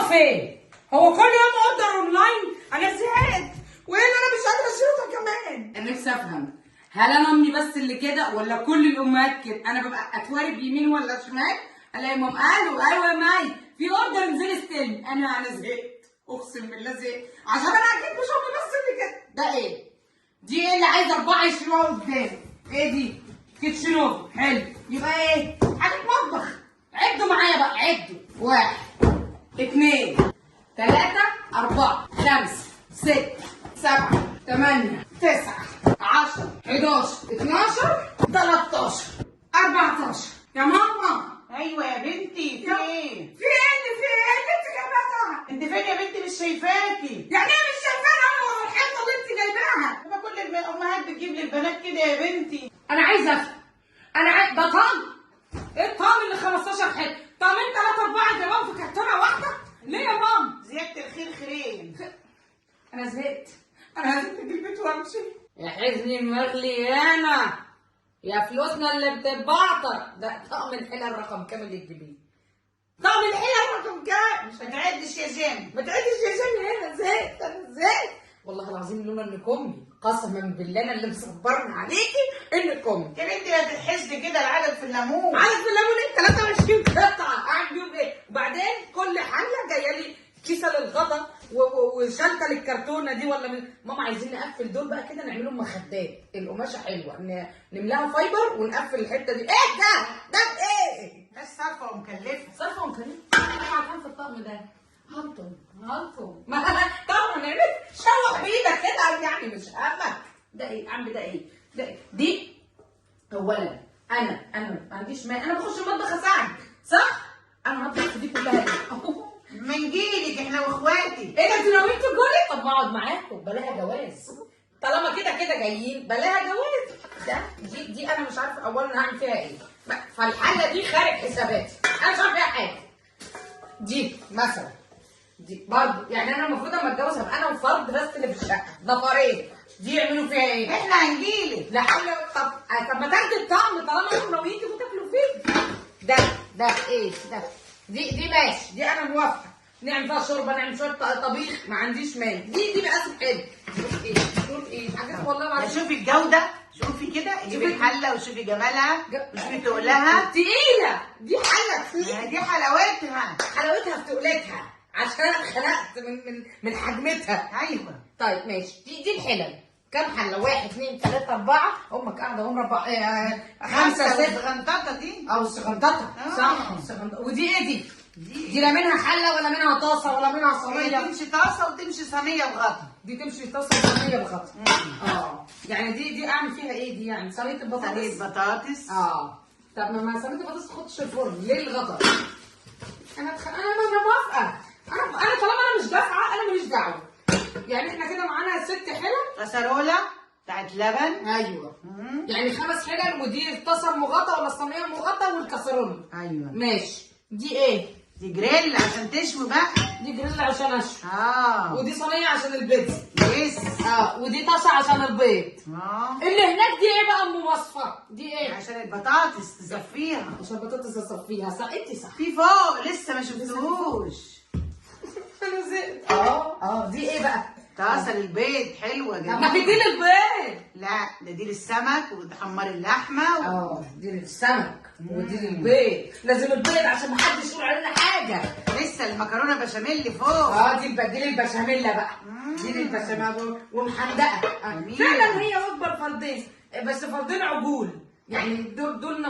هو فين؟ هو كل يوم اوردر اونلاين؟ انا زهقت، وايه اللي انا مش قادره اشوفها كمان؟ انا نفسي افهم، هل انا امي بس اللي كده ولا كل الامهات كده؟ انا ببقى اتوارب يمين ولا شمال الاقي مام قالوا ايوه يا ماي في اوردر انزلي استلم. انا زهقت، اقسم بالله زهقت، عشان انا اكيد مش امي بس اللي كده. ده ايه؟ دي ايه اللي عايزه اربعه يشيلوها قدامي؟ ايه دي؟ كيتشنوف حلو، يبقى ايه؟ حاجه مطبخ. عدوا معايا بقى، عدوا: 1 2 3 4 5 6 7 8 9 10 11 12 13 14. يا ماما. ايوه يا بنتي، في ايه؟ في ايه اللي انت جايباها؟ انت فين يا بنتي؟ مش شايفاكي. يعني ايه مش شايفاها؟ انا ورا الحيطه اللي انت جايباها. هما كل الامهات بتجيب للبنات كده يا بنتي. انا عايزه افهم. ده طعم؟ ايه الطعم اللي 15 حته؟ طعمين 3 4 جايبهم في كرتونه واحده؟ ليه يا ماما؟ زياده الخير خيرين. انا زهقت، انا هسيب البيت وامشي. يا حزني المغلي انا، يا فلوسنا اللي بتتبعتر. ده طقم الحلل رقم كام اللي تجيبيه؟ طقم الحلل رقم كام؟ مش هتعدش يا جيم. ما تعدش يا جامي، هنا زهقت، انا زهقت والله العظيم. لولا انك امي، قسما بالله انا اللي مصبرنا عليكي انك امي. يا بنتي لا تتحسدي كده، العدد في الليمون. عارف الليمون ايه؟ 23 قطعه اعمل بيهم ايه؟ وبعدين كل حله جايه لي كيسه للغدا وشنطه للكرتونه دي ولا من ماما. عايزين نقفل دول بقى كده، نعملهم مخدات. القماشه حلوه، نملاها فايبر ونقفل الحته دي. ايه ده؟ ده ايه؟ بس صرفه ومكلفه. صرفه ومكلفه. انا كام في الطقم ده؟ هلطم ما طبعا نعمل شوح بايدك كده يعني، مش همك. ده ايه؟ عم ده ايه؟ ده إيه؟ دي اولا انا ما عنديش ماء، انا بخش المطبخ اساعدك صح؟ انا هطبخ في دي كلها ايه؟ منجيلك احنا واخواتي. ايه ده انتوا ناويين تقولي؟ طب ما اقعد معاكم، بلاها جواز. طالما كده جايين بلاها جواز. ده دي انا مش عارفه اولا هعمل فيها ايه. فالحله دي خارج حساباتي، انا مش عارفه فيها حاجه. دي مثلا دي برضه يعني انا المفروض اما اتجوز هبقى انا وفرد بس اللي في الشقه، نفرين. دي يعملوا فيها ايه؟ احنا هنجيلك. لا حول. طب ما تاخدي الطعم طالما انتوا ناويين تيجوا تاكلوا فيه. ده ايه ده؟ دي ماشي، دي انا موافقه. نعمل فيها شوربه، نعمل شويه طبيخ، ما عنديش مانع. دي مقاسم حلو. شوف ايه حاجات والله العظيم. شوفي الجوده، شوفي كده، جيبي الحله وشوفي جمالها وشوفي تقلها. تقيله دي حله تقيله. دي حلاوتها. حلاوتها في تقلتها، عشان انا اتخنقت من حجمتها. ايوه. طيب ماشي، دي الحلل. كام حله؟ 1 2 3 4. امك قاعده اهو مربع 5 6. الغنططه دي او السغنططه صح. السغنططه. ودي ايه دي؟ دي لا منها حله ولا منها طاسه ولا منها صينيه. تمشي طاسه وتمشي صينيه بغطا. دي تمشي طاسه وصينيه بغطا. يعني دي اعمل فيها ايه؟ دي يعني صينيه البطاطس. صينيه بطاطس. طب ما صينيه البطاطس تخش الفرن ليه الغطا؟ انا موافقه. انا طالما انا مش دافعه انا ماليش دعوه. يعني احنا كده معانا 6 حلل. كسرولة بتاعت لبن. ايوه. يعني 5 حلل، ودي الطاسه المغطى ولا الصينيه المغطى والكسرونه. ايوه. ماشي. دي ايه؟ دي جريل عشان تشوي بقى. دي جريل عشان اشوي. ودي صينيه عشان البيتزا. يس. ودي طاسه عشان البيض. اللي هناك دي ايه بقى ام وصفه؟ دي ايه؟ عشان البطاطس تصفيها. عشان البطاطس اصفيها. صح انت صح. في فوق لسه ما شفتهوش. انا زهقت. دي ايه بقى؟ طاسه للبيض حلوه جدا. ما هي دي للبيض. لا ده دي للسمك وتحمري اللحمه. دي للسمك ودي للبيض. لازم البيض عشان محدش يقول علينا حاجه. لسه المكرونه بشاميل فوق. دي للبشاميل بقى. دي للبشاميل ومحندقه. جميل. فعلا هي اكبر فردين، بس فردين عجول. يعني دول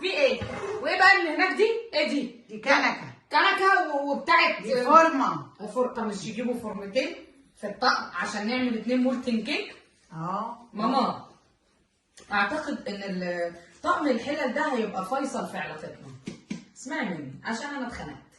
في ايه؟ وايه بقى اللي هناك دي؟ ايه دي؟ دي كنكه. كنكه وبتاعت دي فورمه. طب مش يجيبوا فورمتين في الطقم عشان نعمل 2 مولتن كيك؟ ماما اعتقد ان طقم الحلل ده هيبقى فيصل في علاقتنا. اسمعي مني عشان انا اتخنقت.